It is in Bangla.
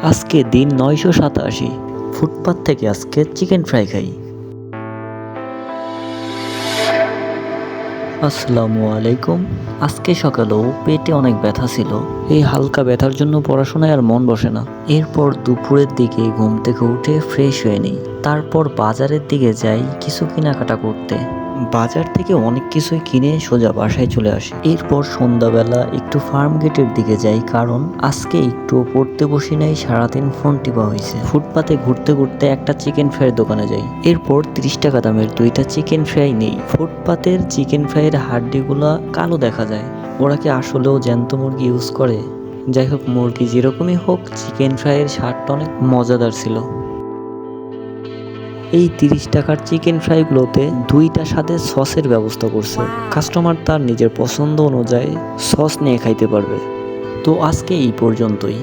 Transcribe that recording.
আজকে দিন 987। ফুটপাত থেকে আজকে চিকেন ফ্রাই খাই। আসসালামু আলাইকুম। আজকে সকালেও পেটে অনেক ব্যথা ছিল। এই হালকা ব্যথার জন্য পড়াশোনায় আর মন বসে না। এরপর দুপুরের দিকে ঘুম থেকে উঠে ফ্রেশ হয়ে নিই। তারপর বাজারের দিকে যাই কিছু কেনাকাটা করতে। বাজার থেকে অনেক কিছুই কিনে সোজা বাসায় চলে আসি। এরপর সন্ধ্যাবেলা একটু ফার্ম গেটের দিকে যাই, কারণ আজকে একটু পড়তে বসি নাই, সারাদিন ফোন টিপা হয়েছে। ফুটপাতে ঘুরতে ঘুরতে একটা চিকেন ফ্রাইয়ের দোকানে যাই। এরপর 30 টাকা দামের 2টা চিকেন ফ্রাই নেই। ফুটপাতের চিকেন ফ্রাইয়ের হাড্ডিগুলা কালো দেখা যায়। ওরা কি আসলেও জ্যান্ত মুরগি ইউজ করে? যাই হোক, মুরগি যেরকমই হোক, চিকেন ফ্রাইয়ের স্বাদটা অনেক মজাদার ছিল। এই 30 টাকার চিকেন ফ্রাইগুলোতে 2টা স্বাদের সসের ব্যবস্থা করছে। কাস্টমার তার নিজের পছন্দ অনুযায়ী সস নিয়ে খাইতে পারবে। তো আজকে এই পর্যন্তই।